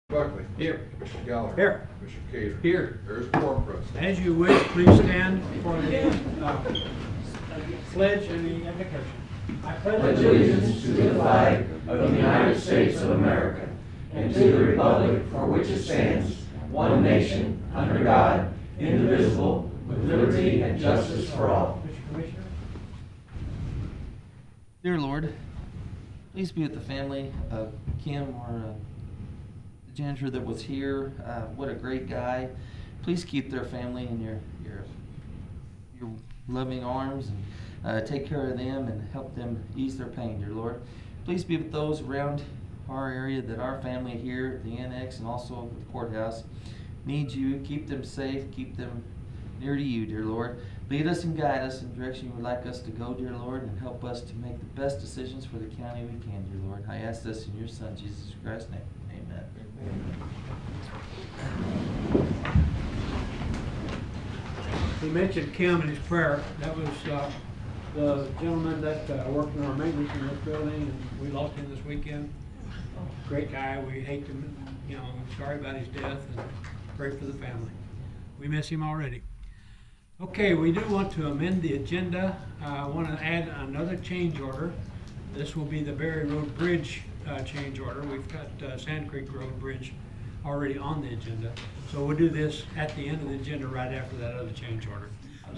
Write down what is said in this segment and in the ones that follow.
Buckley. Here. Commissioner Gallagher. Here. Commissioner Cater. Here. There's quorum present. As you wish, please stand for the pledge and the invocation. I pledge allegiance to the flag of the United States of America and to the republic for which it stands, one nation, under God, indivisible, with liberty and justice for all. Commissioner. Dear Lord, please be with the family of Kim, or the janitor that was here. What a great guy. Please keep their family in your loving arms, and take care of them and help them ease their pain, dear Lord. Please be with those around our area that our family here at the annex and also the courthouse needs you. Keep them safe, keep them near to you, dear Lord. Lead us and guide us in the direction you would like us to go, dear Lord, and help us to make the best decisions for the county we can, dear Lord. I ask this in your Son, Jesus Christ's name. Amen. He mentioned Kim in his prayer. That was the gentleman that worked in our maintenance in this building, and we lost him this weekend. Great guy. We hate him, sorry about his death, and pray for the family. We miss him already. Okay, we do want to amend the agenda. I want to add another change order. This will be the Berry Road Bridge change order. We've got Sand Creek Road Bridge already on the agenda. So we'll do this at the end of the agenda right after that other change order.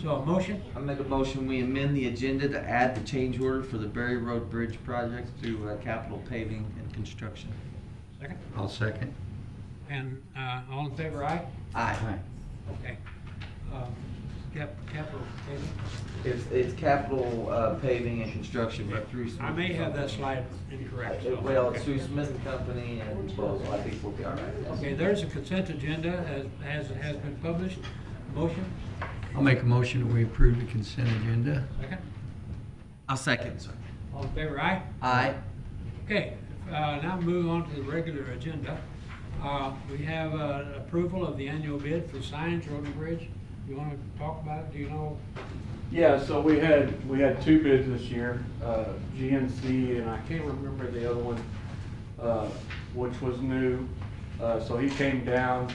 So a motion? I make a motion we amend the agenda to add the change order for the Berry Road Bridge project through Capital Paving and Construction. Second? I'll second. And all in favor, aye? Aye. Okay. Capital paving? It's Capital Paving and Construction, but through Smith. I may have that slide incorrect. so- Well, it's through Smith and Company, and so I think we'll be all right. Okay, there's a consent agenda as it has been published. Motion? I'll make a motion that we approve the consent agenda. Second? I'll second, sir. All in favor, aye? Aye. Okay, now move on to the regular agenda. We have approval of the annual bid for signs, road and bridge. You want to talk about it? Do you know? Yeah, so we had two bids this year, GNC, and I can't remember the other one, which was new. So he came down,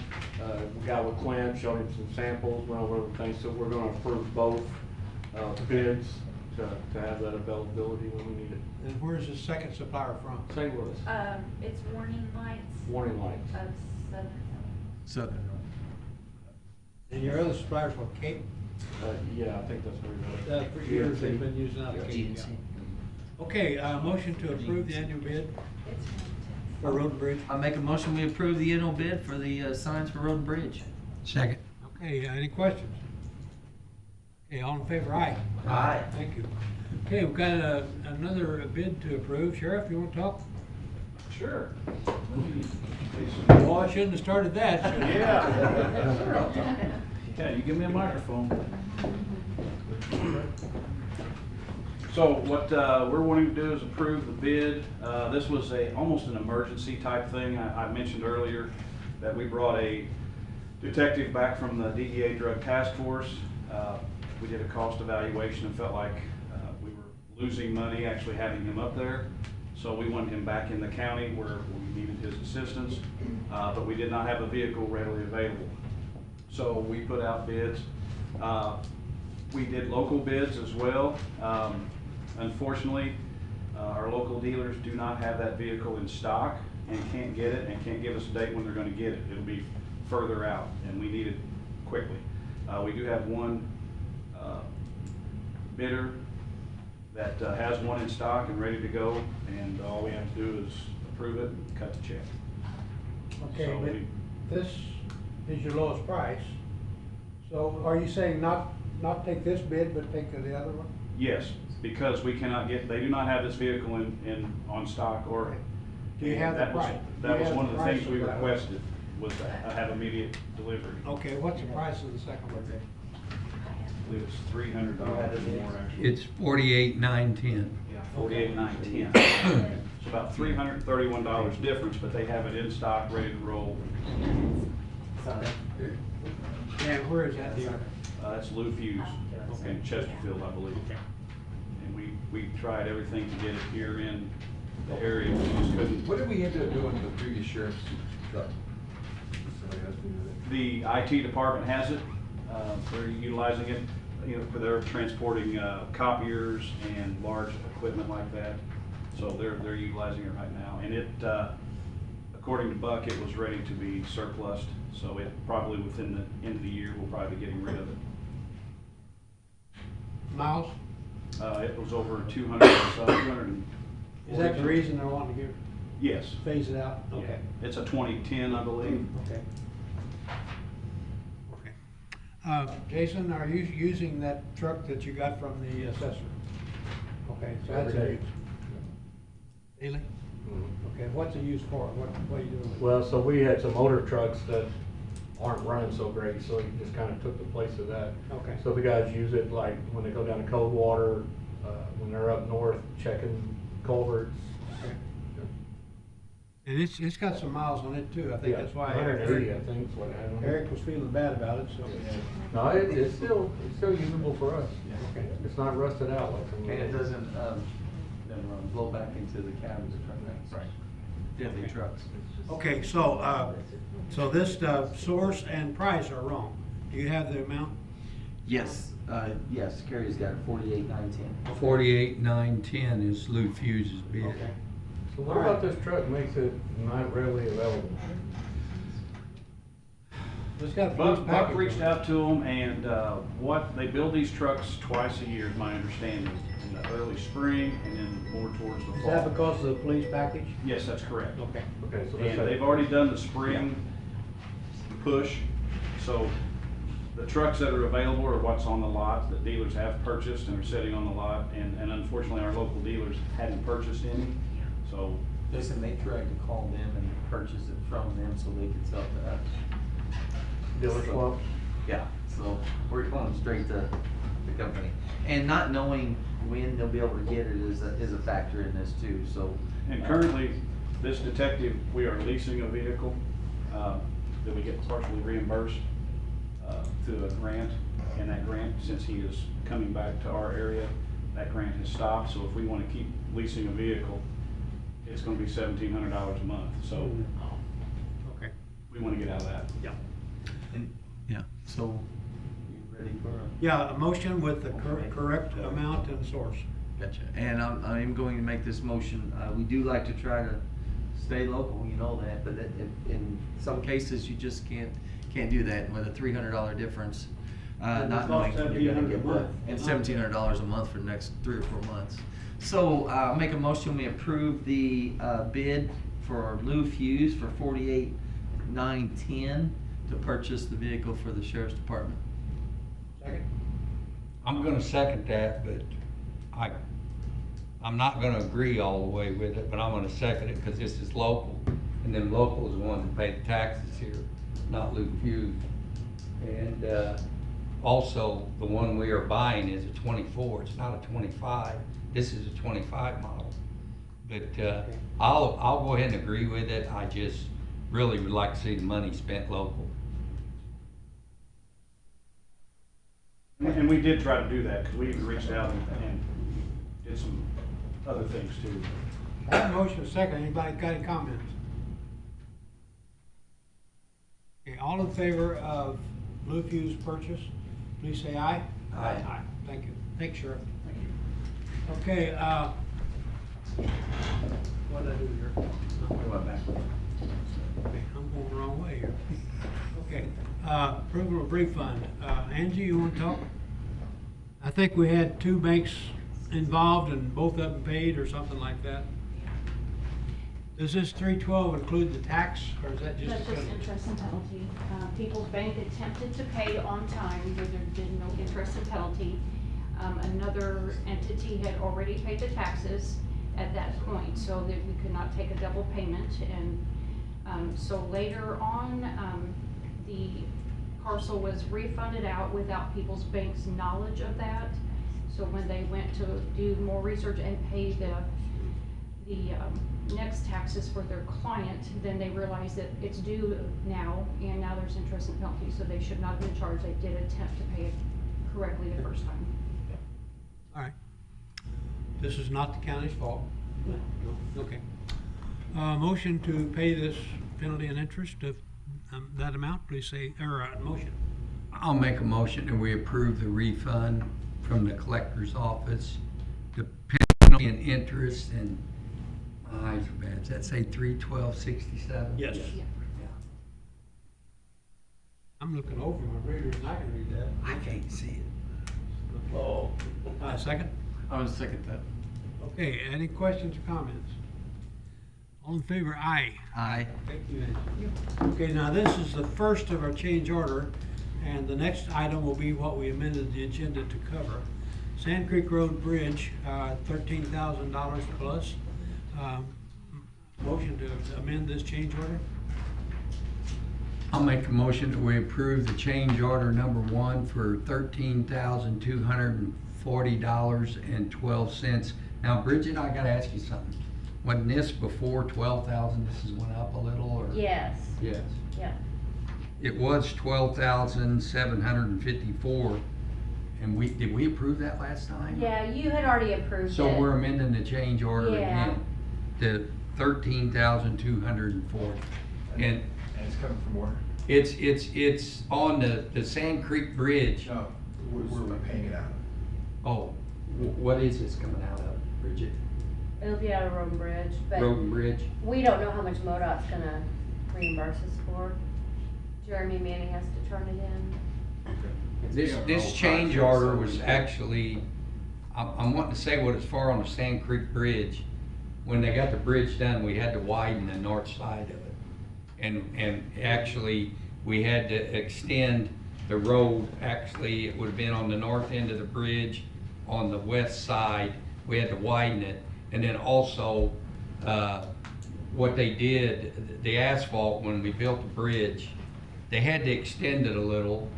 we got with Clint, showed him some samples, went over everything. So we're gonna approve both bids to have that availability when we need it. And where's the second supplier from? St. Louis, It's Warning Lights warning lights. of Southern. And your other supplier's from Cape? Yeah, I think that's where we got it. For years they've been using that. GNC. Okay, motion to approve the annual bid It's for road and bridge. I make a motion we approve the annual bid for the signs for Road and Bridge. Second. Okay, any questions? Okay, all in favor, aye? Aye. Thank you. Okay, we've got another bid to approve. Sheriff, you want to talk? Sure. Oh, I shouldn't have started that, should I? Yeah, you give me a microphone. So what we're wanting to do is approve the bid. This was almost an emergency type thing. I mentioned earlier that we brought a detective back from the DEA Drug Task Force. We did a cost evaluation and felt like we were losing money actually having him up there. So we wanted him back in the county where we needed his assistance, but we did not have a vehicle readily available. So we put out bids. We did local bids as well. Unfortunately, our local dealers do not have that vehicle in stock and can't get it and can't give us a date when they're going to get it. It'll be further out and we need it quickly. We do have one bidder that has one in stock and ready to go, and all we have to do is approve it and cut the check. Okay, So but we- this is your lowest price. So are you saying not take this bid, but take the other one? Yes, because we cannot get, they do not have this vehicle on stock or. Do you have the that was- price? That Do you was have one the of the price things we of that? requested, was to have immediate delivery. Okay, what's the price of the second one? I believe it's $300 more actually. It's 48,910. Yeah, 48,910. It's about $331 difference, but they have it in stock, ready to roll. Yeah, where is that dealer? That's Lou Fuse in Chesterfield, I believe. And we tried everything to get it here in the area, we just couldn't. What did we end up doing with the previous sheriff's The IT department has it. They're utilizing it, for their transporting copiers and large equipment like that. So they're utilizing it right now. And it, according to Buck, it was ready to be surplused. So it probably within the end of the year, we'll probably be getting rid of it. Miles, It was over 200. is that the reason they're wanting to get, Yes. phase it out? Yeah. Okay. It's a 2010, I believe. Okay. Okay. Jason, are you using that truck that you got from the assessor? Okay, so that's Every a day. use. Daily? Okay, what's it used for? What are you doing with it? Well, so we had some older trucks that aren't running so great, so he just kind of took the place of that. Okay. So the guys use it like when they go down to cold water, when they're up north checking culverts. Okay. And it's got some miles on it too. I think Yeah, that's why 180, I think is what I had on it. Eric was feeling bad about it, so. No, it's still usable for us. Okay. It's not rusted out like some. And it doesn't, blow back into the cabins of trucks. Right. Deadly trucks. Okay, so, so this, source and price are wrong. Do you have the amount? Yes, yes, Carrie's got 48,910. 48,910 is Lou Fuse's bid. Okay. So what about this truck makes it not readily available? It's got a police Buck package. reached out to them, and they build these trucks twice a year, is my understanding, in the early spring and then more towards the Is fall. that because of the police package? Yes, that's correct. Okay. Okay, so this. And they've already done the spring push, so the trucks that are available are what's on the lot that dealers have purchased and are sitting on the lot, and unfortunately, our local dealers hadn't purchased any, so. Listen, they tried to call them and purchase it from them so they could sell to us. Dealer swaps? Yeah, so we're going straight to the company. And not knowing when they'll be able to get it is a factor in this too, so. And currently, this detective, we are leasing a vehicle that we get partially reimbursed through a grant. And that grant, since he is coming back to our area, that grant has stopped. So if we want to keep leasing a vehicle, it's going to be $1,700 a month. So Okay. we want to get out of that. Yeah. Yeah. So, you ready for a? Yeah, a motion with the correct amount and source. Gotcha. And I'm going to make this motion. We do like to try to stay local, you know that, but in some cases, you just can't do that with a $300 difference. And it Not costs knowing you're gonna $1,700 get a month. and $1,700 a month for the next 3 or 4 months. So, make a motion, we approve the bid for Lou Fuse for $48,910 to purchase the vehicle for the sheriff's department. Second? I'm gonna second that, but I'm not gonna agree all the way with it, but I'm gonna second it because this is local. And them locals are the ones that pay the taxes here, not Lou Fuse. And, also, the one we are buying is a 24, it's not a 25. This is a 25 model. But, I'll go ahead and agree with it. I just really would like to see the money spent local. And we did try to do that because we even reached out and did some other things too. I have a motion and a second. Anybody got any comments? Okay, all in favor of Blue Fuse purchase, please say aye. Aye. Aye. Thank you. Thanks, Sheriff. Thank you. Okay, what did I do here? We went back. Okay, I'm going the wrong way here. Okay, approval of refund. Angie, you want to talk? I think we had 2 banks involved and both of them paid or something like that. Does this 312 include the tax or is that just? That's just interest and penalty. People's Bank attempted to pay on time, but there's been no interest and penalty. Another entity had already paid the taxes at that point, so that we could not take a double payment. And so later on, the parcel was refunded out without People's Bank's knowledge of that. So when they went to do more research and pay the next taxes for their client, then they realized that it's due now, and now there's interest and penalty, so they should not have been charged. They did attempt to pay it correctly the first time. All right. This is not the county's fault? No. No? Okay. Motion to pay this penalty and interest of that amount, please say, or motion. I'll make a motion that we approve the refund from the collector's office, the penalty and interest, and my eyes are bad. Does that say 3/12/67? Yes. Yeah. I'm looking over my readers and I can read that. I can't see it. Oh. Second? I would second that. Okay, any questions or comments? All in favor, aye. Aye. Thank you, Nancy. Okay, now this is the first of our change order, and the next item will be what we amended the agenda to cover. Sand Creek Road Bridge, $13,000 plus. Motion to amend this change order? I'll make a motion that we approve the change order number 1 for $13,240.12. Now, Bridget, I gotta ask you something. Wasn't this before 12,000? This has went up a little, or? Yes, Yes. yeah. It was 12,754, and did we approve that last time? Yeah, you had already approved it. So we're amending the change order Yeah. again to 13,240. And it's coming from where? it's on the Sand Creek Bridge. No, where am I paying it out of? Oh, what is this coming out of, Bridget? It'll be out of Road and Bridge, but Road and Bridge? we don't know how much MoDOT's gonna reimburse us for. Jeremy Manning has to turn it in. This change order was actually, I'm wanting to say what it's for on the Sand Creek Bridge. When they got the bridge done, we had to widen the north side of it. And actually, we had to extend the road. Actually, it would have been on the north end of the bridge, on the west side. We had to widen it. And then also, what they did, the asphalt, when we built the bridge, they had to extend it a little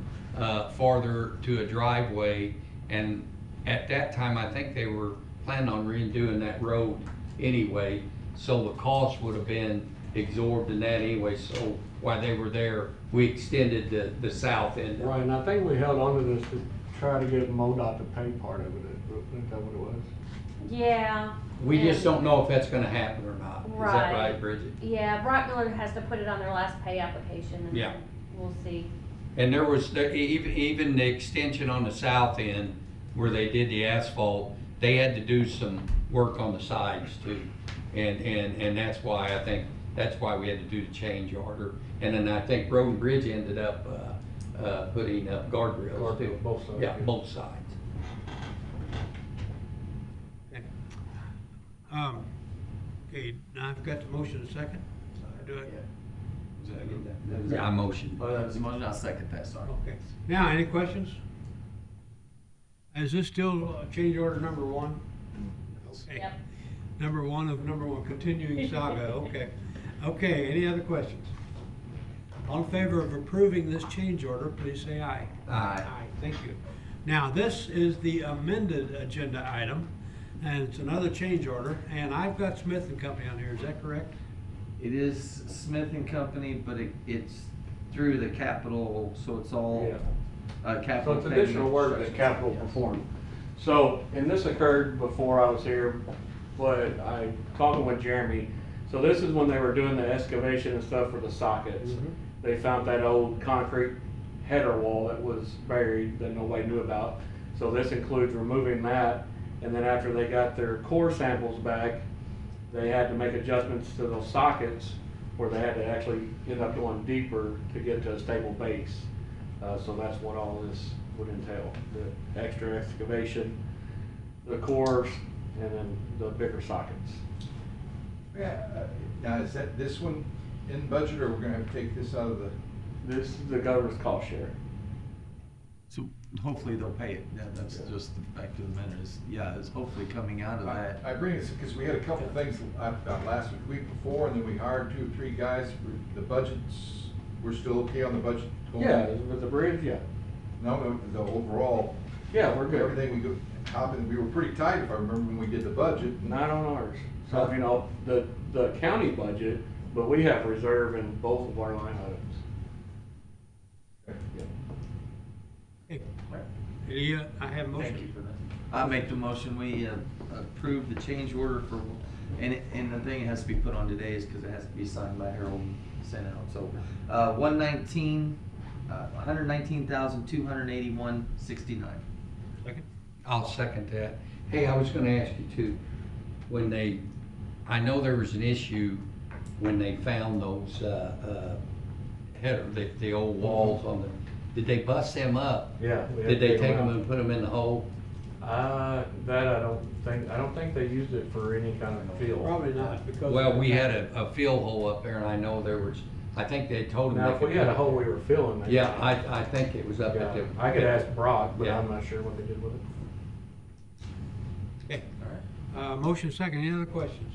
farther to a driveway. And at that time, I think they were planning on redoing that road anyway. So the cost would have been absorbed in that anyway. So while they were there, we extended the south end. Right, and I think we held on to this to try to get MoDOT to pay part of it. Isn't that what it was? Yeah. We just and- don't know if that's gonna happen or not. Is that Right. right, Bridget? Yeah, Brock Miller has to put it on their last pay application and Yeah. then we'll see. And there was, even the extension on the south end where they did the asphalt, they had to do some work on the sides too. And that's why, I think, that's why we had to do the change order. And then I think Road and Bridge ended up, putting up guardrails too. Guardrails, both sides, Yeah, yeah. both sides. Okay. Okay, now I've got the motion a second. Do it. Yeah, I motioned. Oh, that was the motion, I'll second that, sorry. Okay. Now, any questions? Is this still change order number 1? Okay. Yep. Number one, continuing saga, okay. Okay, any other questions? All in favor of approving this change order, please say aye. Aye. Thank you. Now, this is the amended agenda item, and it's another change order, and I've got Smith and Company on here, is that correct? It is Smith and Company, but it's through the capital, so it's all, So capital. it's additional work that capital Yes. performed. So, and this occurred before I was here, but I, talking with Jeremy, so this is when they were doing the excavation and stuff for the sockets. They found that old concrete header wall that was buried that nobody knew about. So this includes removing that, and then after they got their core samples back, they had to make adjustments to those sockets where they had to actually end up going deeper to get to a stable base. So that's what all this would entail, the extra excavation, the cores, and then the bigger sockets. Yeah, now is that this one in budget, or we're gonna have to take this out of the? This is the governor's cost share. So hopefully they'll pay it, yeah, that's just the fact of the matter is, yeah, it's hopefully coming out of that. I bring this because we had a couple things last week before, and then we hired 2 or 3 guys. The budgets, we're still okay on the budget? going? Yeah, with the bridge, yeah. No, the overall. Yeah, we're good. Everything we go, we were pretty tight, if I remember, when we did the budget. Not on ours. So, you know, the county budget, but we have reserve in both of our line items. Okay. I have a motion. Thank you for that. I make the motion, we approve the change order for And the thing it has to be put on today is because it has to be signed by Harold and sent out. So, 119,281.69. Second? I'll second that. Hey, I was gonna ask you too, I know there was an issue when they found those, the old walls on the, did they bust them up? Yeah. we had Did to they dig take them out. and put them in the hole? That I don't think they used it for any kind of field. Probably not, because. Well, we had a fill hole up there and I know there was, I think they told them. Now, they if we could had a put- hole we were filling. they- Yeah, I think it was up Yeah, at the. I could ask Brock, but Yeah. I'm not sure what they did with it. Okay. All right. Motion second, any other questions?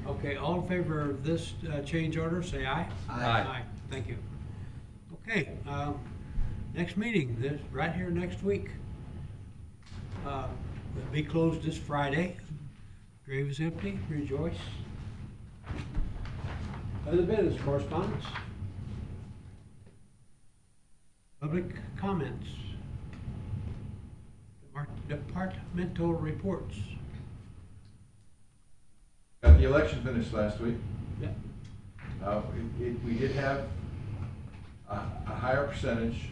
Okay, all in favor of this change order, say aye. Aye. Thank you. Okay, next meeting, right here next week. It'll be closed this Friday. Grave is empty, rejoice. Other business correspondence? Public comments? Departmental reports? Got the election finished last week. Yeah. We did have a higher percentage,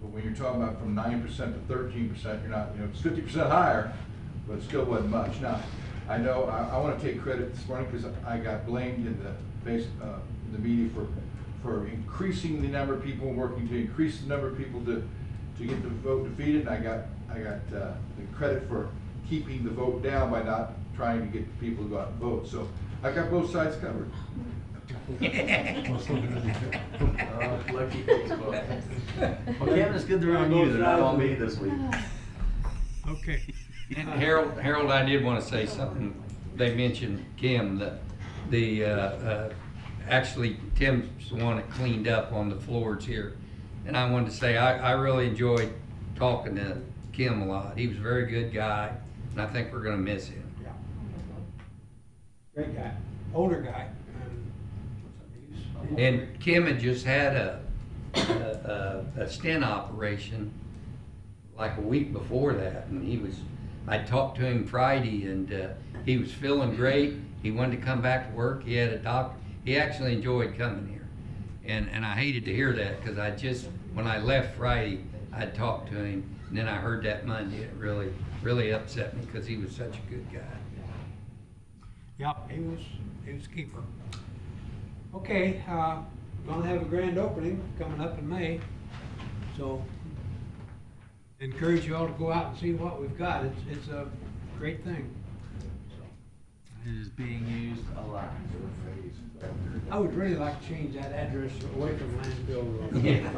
but when you're talking about from 9% to 13%, you're not, it's 50% higher, but it still wasn't much. Now, I know, I want to take credit this morning because I got blamed in the media for increasing the number of people working to increase the number of people to get the vote defeated, and I got the credit for keeping the vote down by not trying to get the people to go out and vote. So I got both sides covered. Lucky folks, but- Well, Kevin, it's good to run you. They're not on me this week. Okay. And Harold, I did want to say something. They mentioned Kim, actually Tim's the one that cleaned up on the floors here. And I wanted to say, I really enjoyed talking to Kim a lot. He was a very good guy, and I think we're gonna miss him. Yeah. Great guy, older guy. And Kim had just had a stent operation like a week before that, and I talked to him Friday, and he was feeling great. He wanted to come back to work. He had a doctor. He actually enjoyed coming here, and I hated to hear that because when I left Friday, I talked to him, and then I heard that Monday. It really upset me because he was such a good guy. Yep, he was a keeper. Okay, gonna have a grand opening coming up in May, so encourage you all to go out and see what we've got. It's a great thing. It is being used a lot. I would really like to change that address away from landfill road. Yeah.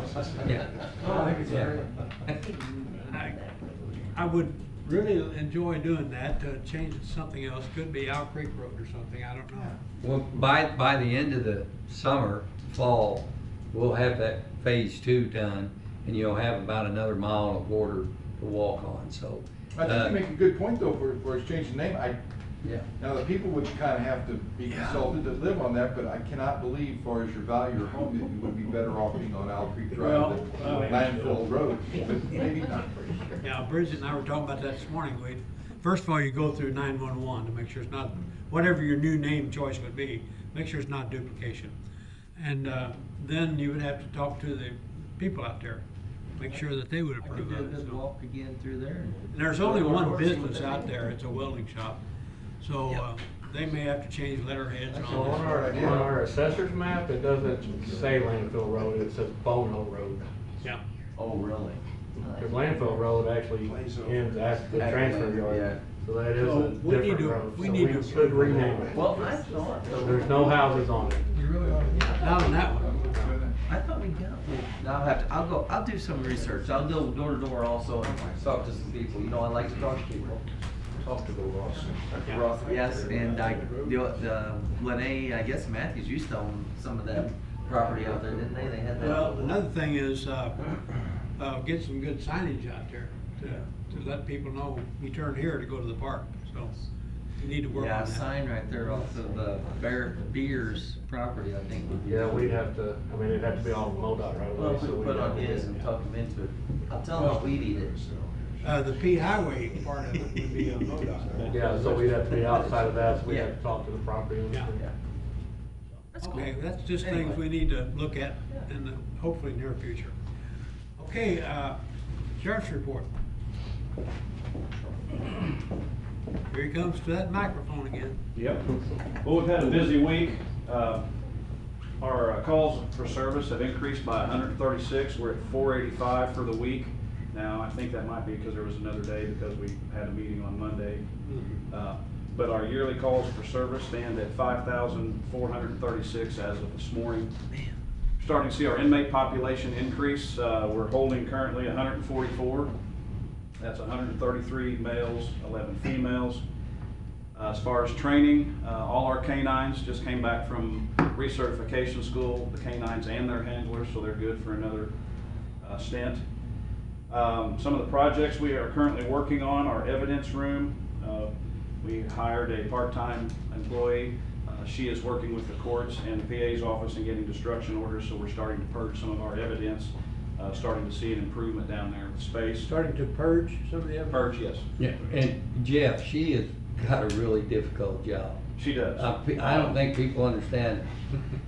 I would really enjoy doing that, to change it to something else. Could be Owl Creek Road or something, I don't know. Well, by the end of the summer, fall, we'll have that phase 2 done, and you'll have about another mile of water to walk on, so. I think you make a good point though for changing the name. Yeah. Now, the people would kind of have to be consulted to live on that, but I cannot believe, as far as your value your home, that you would be better off being on Owl Creek Drive than Landfill Road, but maybe not. Yeah, Bridget and I were talking about that this morning, Wade. First of all, you go through 911 to make sure it's not, whatever your new name choice would be, make sure it's not duplication. And then you would have to talk to the people out there, make sure that they would I could approve do a of it. good So- walk again through there. And there's only one business out there, it's a welding shop. So they may have to change letterheads and So all on that. our assessor's map, it doesn't say landfill road, it says Bono Road. Yeah. Oh, really? Because landfill road actually ends at the transfer Yeah. yard, so that is So a we need different to- road. we So need we to- could rename it. Well, I thought. There's no houses on it. Not on that one. I thought we got. I'll do some research. I'll go door to door also and talk to some people. I like to talk to people. Talk to the Ross. Ross, yes, and Lene, I guess Matthews used to own some of that property out there, didn't they? They had that. Well, another thing is, get some good signage out there to let people know you turn here to go to the park, so you need to work Yeah, on a that. sign right there off of Beers property, I think would be. Yeah, we'd have to, it'd have to be all MoDOT right Well, away. if we so put we'd on have to- his and talk him into it. I'll tell him to weed eat it. The P Highway part of it would be on MoDOT. Yeah, so we'd have to be outside of that, so we'd Yeah. have to talk to the property owner. Yeah. That's cool. Okay, that's just Anyway. things we need to look at in the hopefully near future. Okay, Sheriff's report. Here he comes to that microphone again. Yep. Well, we've had a busy week. Our calls for service have increased by 136. We're at 485 for the week. Now, I think that might be because there was another day because we had a meeting on Monday. But our yearly calls for service stand at 5,436 as of this morning. Starting to see our inmate population increase. We're holding currently 144. That's 133 males, 11 females. As far as training, all our canines just came back from recertification school, the canines and their handlers, so they're good for another stint. Some of the projects we are currently working on are evidence room. We hired a part-time employee. She is working with the courts and the PA's office and getting destruction orders, so we're starting to purge some of our evidence, starting to see an improvement down there with space. Starting to purge some of the evidence. Purge, yes. Yeah, and Jeff, she has got a really difficult job. She does. I don't think people understand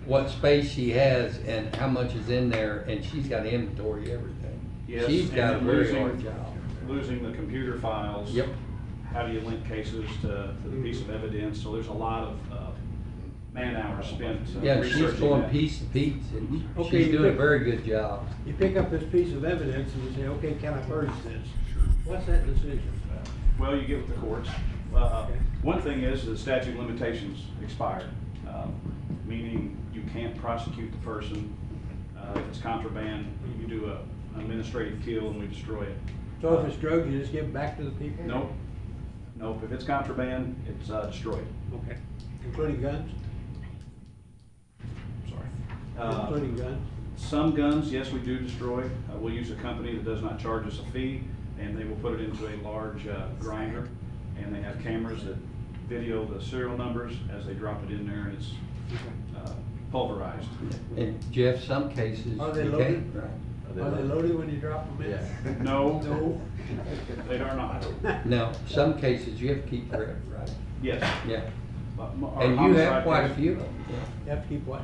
what space she has and how much is in there, and she's got to inventory everything. Yes, She's got a and very hard job. losing the computer files. Yep. How do you link cases to the piece of evidence? So there's a lot of man hours spent Yeah, she's researching going that. piece to piece, and Okay, she's you doing a pick- very good job. You pick up this piece of evidence and you say, okay, can I purge this? What's that decision? Well, you get with the courts. One thing is the statute of limitations expired, meaning you can't prosecute the person. If it's contraband, you do an administrative kill and we destroy it. So if it's drugs, you just give it back to the people? Nope. Nope. If it's contraband, it's destroyed. Okay, including guns? Sorry. Including guns? Some guns, yes, we do destroy. We'll use a company that does not charge us a fee, and they will put it into a large grinder, and they have cameras that video the serial numbers as they drop it in there, and it's pulverized. And Jeff, some cases. Are they you loaded? can't- right. Are they loaded when you drop them in? Yeah. No, No? they are not. Now, some cases you have to keep record, right? Yes. Yeah. But our And you have homicide quite a case- few of them. You have to keep what?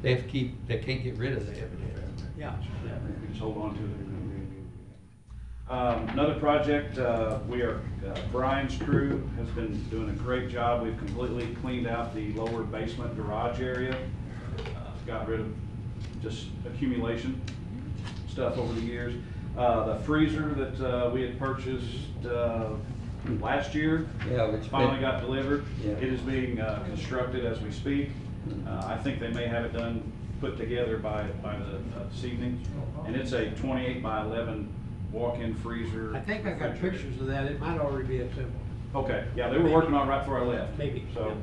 They have to keep, they can't get rid of the evidence. Yeah. We just hold on to it. Another project, Brian's crew has been doing a great job. We've completely cleaned out the lower basement garage area. Got rid of just accumulation stuff over the years. The freezer that we had purchased last year Yeah, it's finally been- got delivered. Yeah. It is being constructed as we speak. I think they may have it done, put together by this evening. And it's a 28 by 11 walk-in freezer. I think I got refrigerator. pictures of that, it might already be assembled. Okay, yeah, they were working on it right before I left. Maybe, So,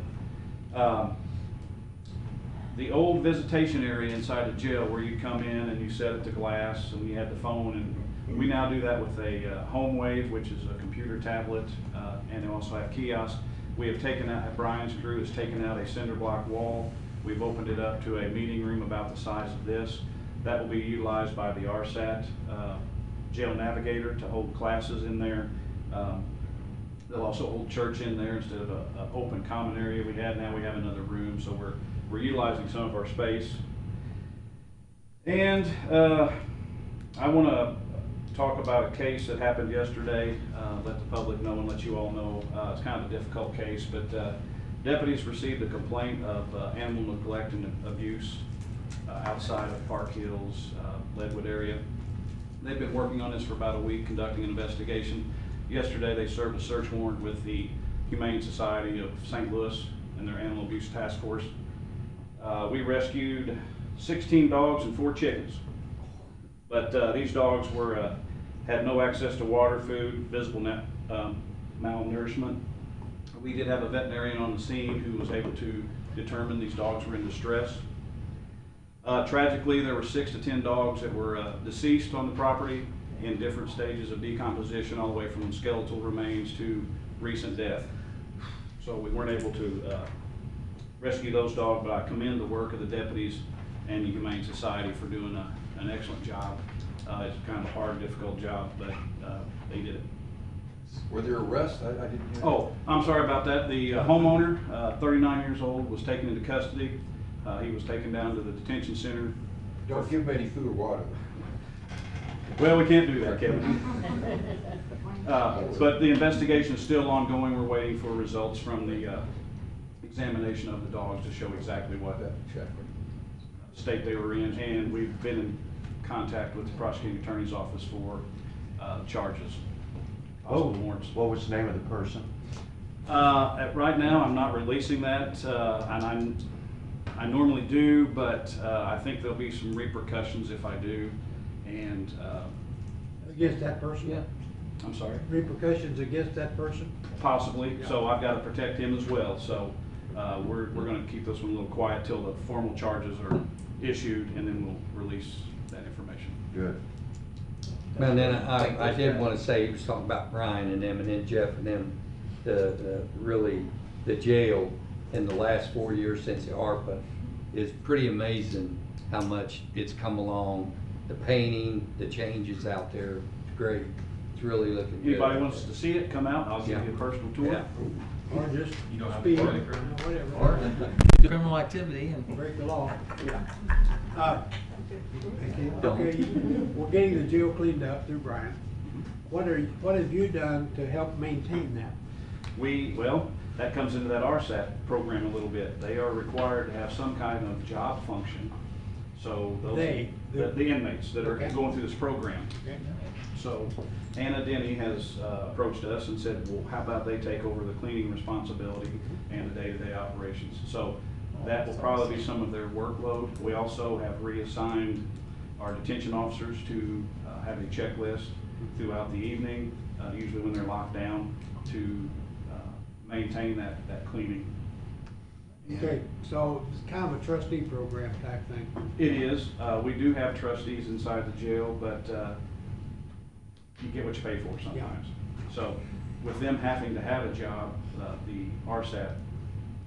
the old visitation area inside the jail where you come in and you set it to glass and you had the phone, and we now do that with a HomeWave, which is a computer tablet, and they also have kiosks. We have taken out, Brian's crew has taken out a cinder block wall. We've opened it up to a meeting room about the size of this. That will be utilized by the RSAT jail navigator to hold classes in there. They'll also hold church in there instead of an open common area we had. Now we have another room, so we're utilizing some of our space. And I want to talk about a case that happened yesterday, let the public know and let you all know. It's kind of a difficult case, but deputies received a complaint of animal neglect and abuse outside of Park Hills, Leadwood area. They've been working on this for about a week, conducting an investigation. Yesterday, they served a search warrant with the Humane Society of St. Louis and their Animal Abuse Task Force. We rescued 16 dogs and 4 chickens. But these dogs had no access to water, food, visible malnourishment. We did have a veterinarian on the scene who was able to determine these dogs were in distress. Tragically, there were 6 to 10 dogs that were deceased on the property in different stages of decomposition, all the way from skeletal remains to recent death. So we weren't able to rescue those dogs, but I commend the work of the deputies and the Humane Society for doing an excellent job. It's kind of a hard, difficult job, but they did it. Were there arrests? I didn't hear. Oh, I'm sorry about that. The homeowner, 39 years old, was taken into custody. He was taken down to the detention center. Don't give them any food or water. Well, we can't do that, Kevin. But the investigation is still ongoing. We're waiting for results from the examination of the dogs to show exactly what state they were in. And we've been in contact with the prosecuting attorney's office for charges, possible warrants. What was the name of the person? Right now, I'm not releasing that, and I normally do, but I think there'll be some repercussions if I do. And Against that person? Yeah. I'm sorry, Repercussions against that person? possibly. So I've got to protect him as well. So we're going to keep this one a little quiet till the formal charges are issued, and then we'll release that information. Good. Well, then I did want to say, he was talking about Brian and them, and then Jeff and them, the jail in the last 4 years since the ARPA is pretty amazing how much it's come along. The painting, the changes out there, it's great. It's really looking good. Anybody wants to see it, come out, I'll give Yeah. you a personal tour. Yeah. Or just You don't have speed, to or party, correct? whatever. Criminal activity and. Break the law. Okay, we're getting the jail cleaned up through Brian. What have you done to help maintain that? Well, that comes into that RSAT program a little bit. They are required to have some kind of job function. So those, the inmates that are Okay. going through this program. Okay. So Anna Denny has approached us and said, well, how about they take over the cleaning responsibility and the day-to-day operations? So that will probably be some of their workload. We also have reassigned our detention officers to have a checklist throughout the evening, usually when they're locked down, to maintain that cleaning. Okay, so it's kind of a trustee program type thing. It is. We do have trustees inside the jail, but you get what you pay for sometimes. So with them having to have a job, the RSAT,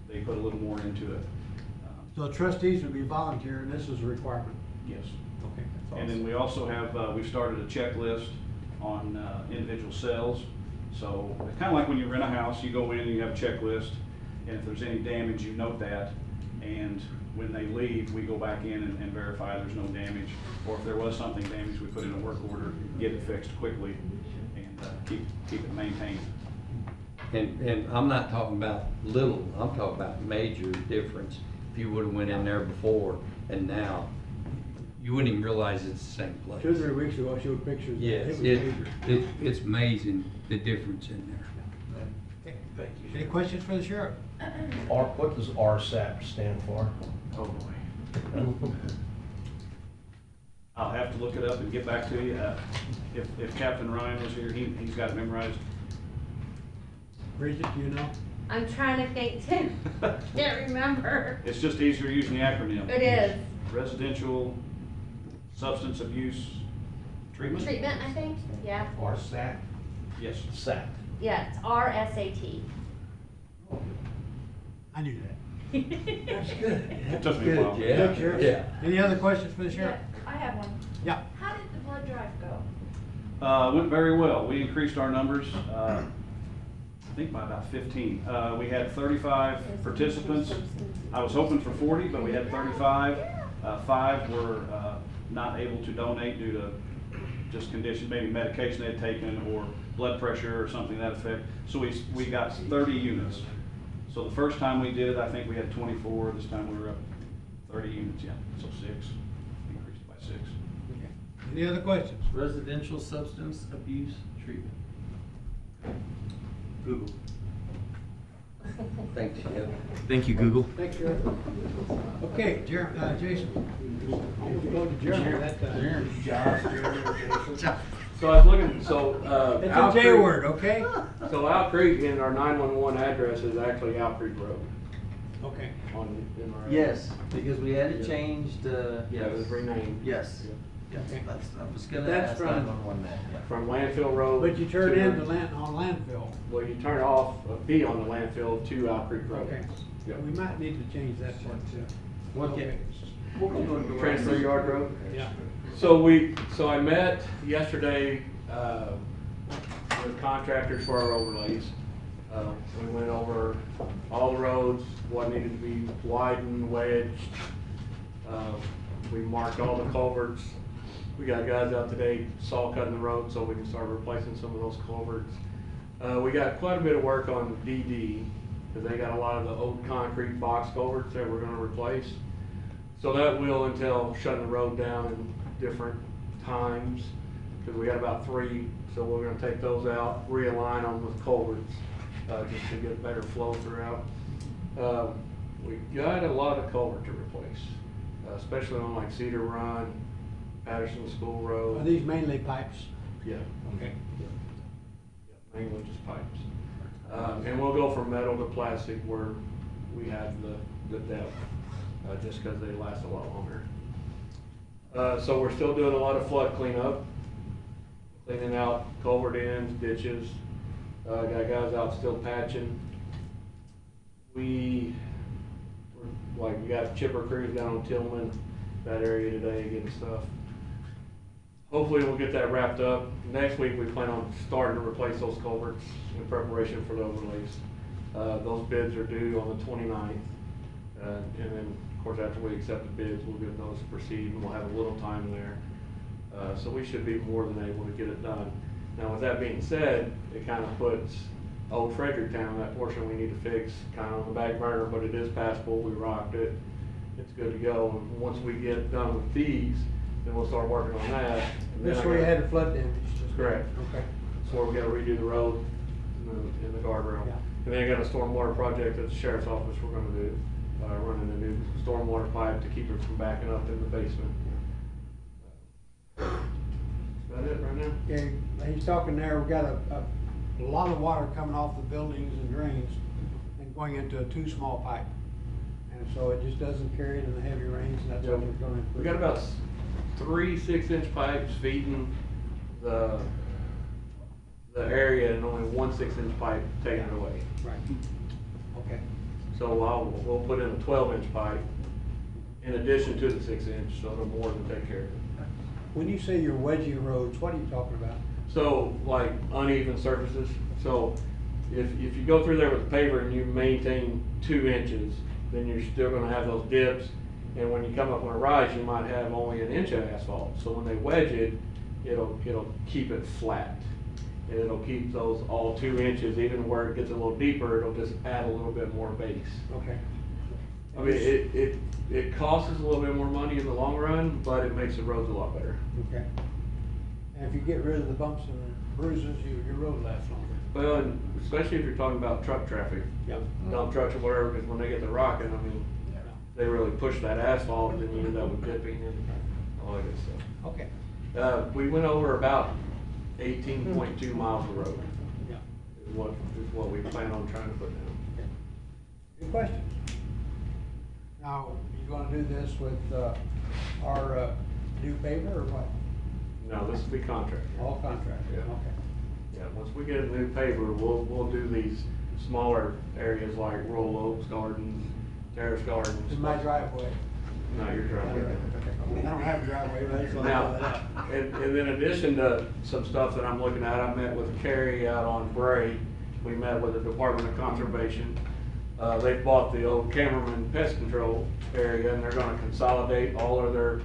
they put a little more into it. So trustees would be volunteer, and this is a requirement. Yes. Okay. And then we also have, we've started a checklist on individual cells. So it's kind of like when you rent a house, you go in and you have a checklist, and if there's any damage, you note that. And when they leave, we go back in and verify there's no damage. Or if there was something damaged, we put in a work order, get it fixed quickly, and keep it maintained. And I'm not talking about little, I'm talking about major difference. If you would've went in there before and now, you wouldn't even realize it's the same place. 2 or 3 weeks ago, I showed pictures. Yes, It was major. it's amazing the difference in there. Okay. Thank you. Any questions for the sheriff? What does RSAP stand for? Oh, boy. I'll have to look it up and get back to you. If Captain Ryan was here, he's got it memorized. Bridget, do you know? I'm trying to think too. Can't remember. It's just easier using the acronym. It is. Residential Substance Abuse Treatment? Treatment, I think? Yeah. RSAT? Yes. SAT. Yeah, it's RSAT. I knew that. That's good. It took me a while. Yeah. Good, Sheriff. Yeah. Any other questions for the sheriff? I have one. Yeah. How did the blood drive go? Went very well. We increased our numbers, I think by about 15. We had 35 participants. I was hoping for 40, but we had 35. 5 were not able to donate due to just conditions, maybe medication they had taken or blood pressure or something to that effect. So we got 30 units. So the first time we did it, I think we had 24. This time we were up 30 units, yeah. So 6, increased by 6. Okay. Any other questions? Residential substance abuse treatment. Google. Thanks, Jeff. Thank you, Google. Thanks, Sheriff. Okay, Jason. We'll go to Jeremy that time. So I was looking, so, It's Owl a J Creek- word, okay? So Owl Creek in our 911 address is actually Owl Creek Road Okay. in our. Yes, because we had it changed, Yeah, it was renamed. Yes. Yes, Okay. I was gonna That's ask from- 911 that, yeah. From landfill road. But you turn to- in on landfill. Well, you turn off a B on the landfill to Owl Creek Road. Okay. Yeah. We might need to change that part too. Okay. We'll go to the Transfer Yard Road. Yeah. So I met yesterday, the contractors for our overlays. We went over all the roads, what needed to be widened, wedged. We marked all the culverts. We got guys out today saw cutting the road so we can start replacing some of those culverts. We got quite a bit of work on DD, because they got a lot of the old concrete box culverts that we're gonna replace. So that will entail shutting the road down in different times, because we got about 3, so we're gonna take those out, realign them with culverts, just to get better flow throughout. We got a lot of culvert to replace, especially on like Cedar Run, Patterson School Road. Are these mainly pipes? Yeah. Okay. Mainly just pipes. And we'll go from metal to plastic where we have the depth, just because they last a lot longer. So we're still doing a lot of flood cleanup, cleaning out culvert ends, ditches. Got guys out still patching. We got chipper crews down on Tillman, that area today getting stuff. Hopefully we'll get that wrapped up. Next week we plan on starting to replace those culverts in preparation for the overlays. Those bids are due on the 29th. And then, of course, after we accept the bids, we'll give notice to proceed and we'll have a little time there. So we should be more than able to get it done. Now, with that being said, it kind of puts Old Fredericktown, that portion we need to fix, kind of on the back burner, but it is passable. We rocked it. It's good to go. And once we get done with these, then we'll start working on that. And then This I where you gotta- had the flood damage? Correct. Okay. That's where we gotta redo the road in the guardrail. Yeah. And then I got a stormwater project at the sheriff's office we're gonna do, running a new stormwater pipe to keep it from backing up in the basement. Is that it right now? Okay, he's talking there, we got a lot of water coming off the buildings and drains and going into a too small pipe. And so it just doesn't carry it in the heavy rains, and that's what we're going to. We got about 3 6-inch pipes feeding the area and only 1 6-inch pipe taking it away. Right. Okay. So we'll put in a 12-inch pipe in addition to the 6-inch, so it'll more than take care of it. When you say you're wedging roads, what are you talking about? So like uneven surfaces, so if you go through there with a paver and you maintain 2 inches, then you're still gonna have those dips. And when you come up on a rise, you might have only 1 inch of asphalt. So when they wedge it, it'll keep it flat. And it'll keep those all 2 inches, even where it gets a little deeper, it'll just add a little bit more base. Okay. I mean, it costs us a little bit more money in the long run, but it makes the roads a lot better. Okay. And if you get rid of the bumps and bruises, your road lasts longer. Well, and especially if you're talking about truck traffic, Yep. dump trucks or whatever, because when they get to rocking, I mean, they really push that asphalt, and then you end up with dipping and all that good stuff. Okay. We went over about 18.2 miles of road, Yeah. is what we plan on trying to put down. Good question. Now, you gonna do this with, our, new paver or what? No, this will be contract. All contract? Yeah. Okay. Yeah, once we get a new paver, we'll do these smaller areas like Royal Oaks Gardens, Terrace Gardens. In my driveway. Not your driveway. I don't have a driveway, right? So I Now, know that. and in addition to some stuff that I'm looking at, I met with Carrie out on Bray. We met with the Department of Conservation. They bought the old Cameraman Pest Control area, and they're gonna consolidate all of their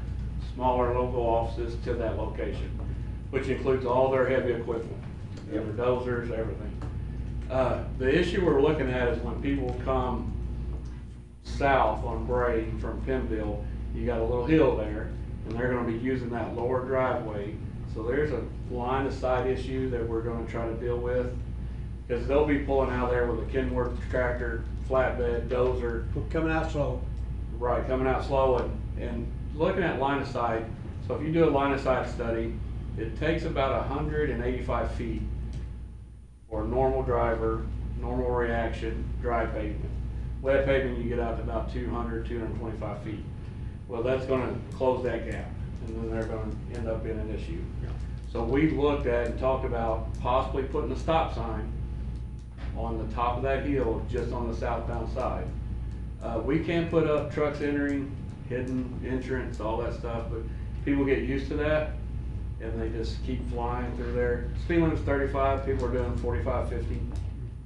smaller local offices to that location, which includes all their heavy equipment, their dozers, everything. The issue we're looking at is when people come south on Bray from Pimville, you got a little hill there, and they're gonna be using that lower driveway. So there's a line of sight issue that we're gonna try to deal with, because they'll be pulling out there with a Kenworth tractor, flatbed, dozer, Coming out slow. right, coming out slow and looking at line of sight. So if you do a line of sight study, it takes about 185 feet for a normal driver, normal reaction, dry pavement. Wet pavement, you get out to about 200, 225 feet. Well, that's gonna close that gap, and then they're gonna end up in an issue. So we looked at and talked about possibly putting a stop sign on the top of that hill, just on the southbound side. We can put up trucks entering, hidden entrance, all that stuff, but people get used to that, and they just keep flying through there. Speed limit's 35, people are doing 45, 50.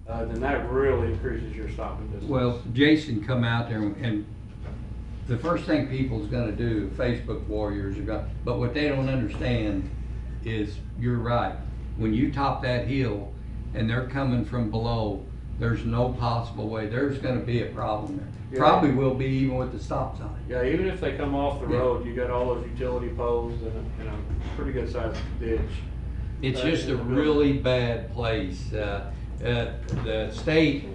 Then that really increases your stopping distance. Well, Jason come out there and the first thing people's gonna do, Facebook warriors are gonna, but what they don't understand is, you're right. When you top that hill and they're coming from below, there's no possible way, there's gonna be a problem there. Yeah. Probably will be even with the stop sign. Yeah, even if they come off the Yeah. road, you got all those utility poles and a pretty good sized ditch. It's just a in the really bad place. The state,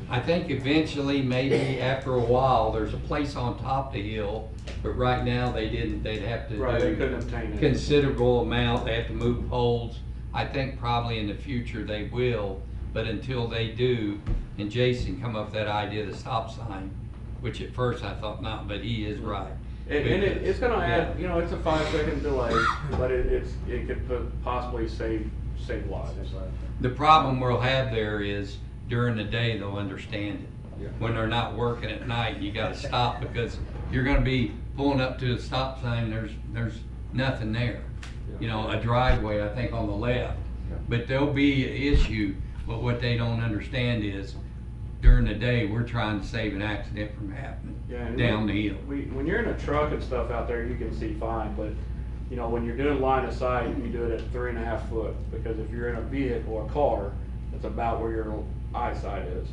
I think eventually, maybe after a while, there's a place on top of the hill, but right now they didn't, they'd have to Right, they do couldn't obtain it. considerable amount, they have to move poles. I think probably in the future they will, but until they do, and Jason come up with that idea of the stop sign, which at first I thought not, but he is right. And it's gonna add, Yeah. you know, it's a 5-second delay, but it could possibly save lives. The problem we'll have there is during the day they'll understand it. Yeah. When they're not working at night, you gotta stop because you're gonna be pulling up to a stop sign, there's nothing there. You know, a driveway, I think on the left. But there'll be an issue, but what they don't understand is during the day, we're trying to save an accident from happening Yeah, and down the hill. When you're in a truck and stuff out there, you can see fine, but, you know, when you're doing line of sight, you do it at 3.5 foot, because if you're in a vehicle or a car, that's about where your eyesight is.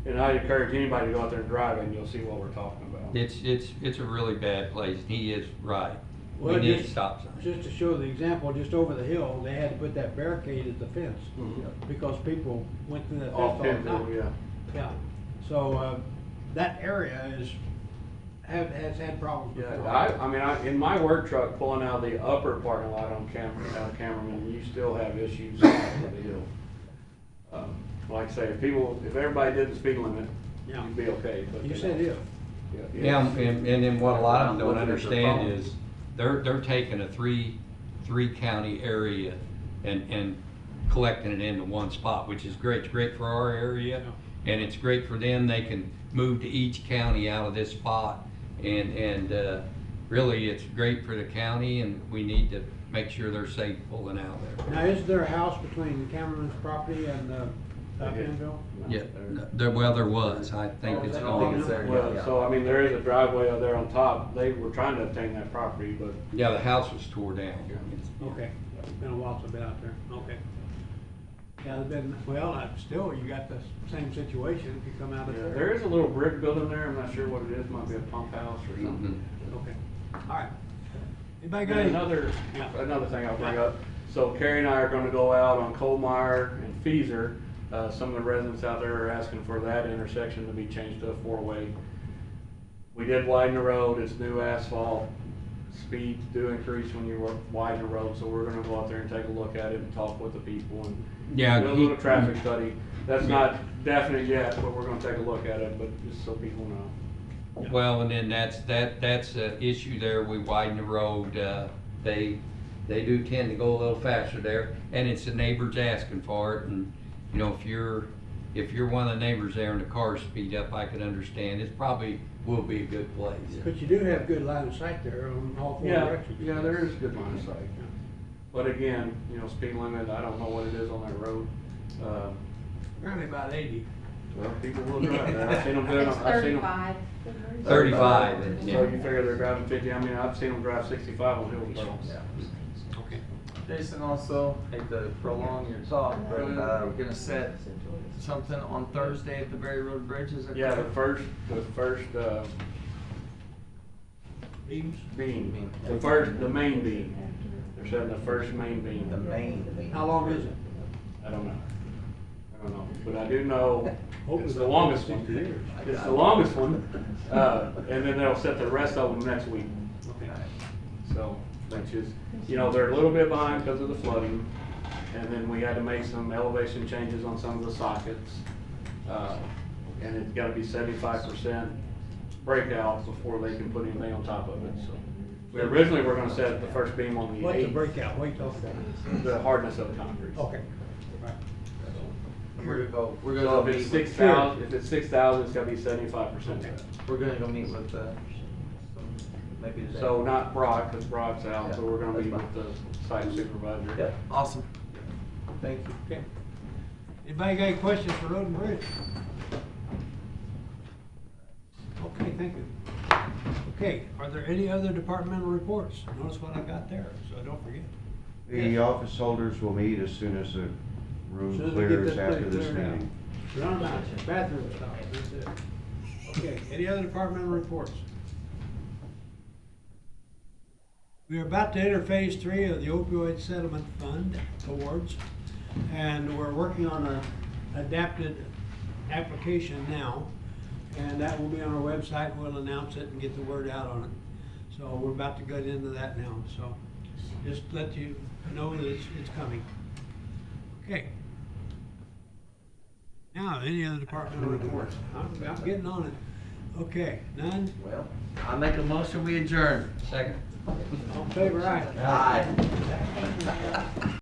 And I encourage anybody to go out there and drive it, and you'll see what we're talking about. It's a really bad place, he is right. We Well, need a just- stop sign. Just to show the example, just over the hill, they had to put that barricade at the fence, because people went through that fence all Off the Pinville, time. yeah. Yeah, so, that area has had problems Yeah, before. I mean, in my work truck, pulling out of the upper parking lot on Cameron, you still have issues over the hill. Like I say, if everybody did the speed limit, Yeah. you'd be okay, but. You said if. Yeah, and then what a lot of them don't Looking at the understand phone. is, they're taking a three county area and collecting it into one spot, which is great. It's great for our area, and it's great for them. They can move to each county out of this spot, and really, it's great for the county, and we need to make sure they're safe pulling out there. Now, is there a house between Cameron's property and, Pinville? Yeah, there was. I think it's I think gone. it's there. Well, so I mean, there is a driveway out there on top. They were trying to obtain that property, but Yeah, the house was tore down. Okay, it's been a while since I've been out there, okay. Yeah, there's been, well, still, you got the same situation if you come out of yeah, there. there is a little brick building there. I'm not sure what it is. Might be a pump house or something. Okay, all right. Anybody got And any? another thing I'll bring up, so Carrie and I are gonna go out on Colmeyer and Feezer. Some of the residents out there are asking for that intersection to be changed to a 4-way. We did widen the road, it's new asphalt, speeds do increase when you widen the road, so we're gonna go out there and take a look at it and talk with the people and Yeah, do a little traffic study. That's not definite yet, but we're gonna take a look at it, but just so people know. Well, and then that's an issue there, we widen the road, they do tend to go a little faster there, and it's the neighbors asking for it, and, you know, if you're one of the neighbors there and the cars speed up, I can understand, it probably will be a good place. But you do have good line of sight there on all four directions. Yeah, there is good line of sight. But again, you know, speed limit, I don't know what it is on that road. Apparently about 80. Well, people will drive that. I've seen them I doing, think it's I've seen them. 35. 35, So yeah. you figure they're driving 50, I mean, I've seen them drive 65 on Hillsborough. Okay. Jason, also, hate to prolong your talk, but we're gonna set something on Thursday at the Berry Road Bridge, is that Yeah, correct? the first, Beams? beam, the main beam. They're setting the first main beam. The main. How long is it? I don't know. But I do know Hopefully it's the about longest 60 one. years. It's the longest one. And then they'll set the rest of them next week. Okay. So, which is, you know, they're a little bit behind because of the flooding. And then we had to make some elevation changes on some of the sockets. And it's gotta be 75% breakout before they can put anything on top of it, so. We originally were gonna set the first beam on the What's the 8th, breakout? What are you talking about? the hardness of the concrete. Okay. Right. We're gonna So go if meet it's with, 6,000, it's gotta be 75%. we're gonna go meet with, some maybe today. So not Brock, because Brock's out, so we're gonna Yeah, meet that's with the site supervisor. Yep, Awesome. thank you. Okay. Anybody got any questions for Road and Bridge? Okay, thank you. Okay, are there any other departmental reports? Notice what I got there, so don't forget. The office holders will meet as soon as the room Soon as we get clears that after place this cleared out. meeting. Run out, bathroom stuff, that's it. Okay, any other departmental reports? We are about to enter phase 3 of the opioid settlement fund awards, and we're working on an adapted application now, and that will be on our website. We'll announce it and get the word out on it. So we're about to get into that now, so just let you know that it's coming. Okay. Now, any other departmental reports? I'm getting on it. Okay, none? Well, I make a motion, we adjourn. Second. All in favor, aye. aye.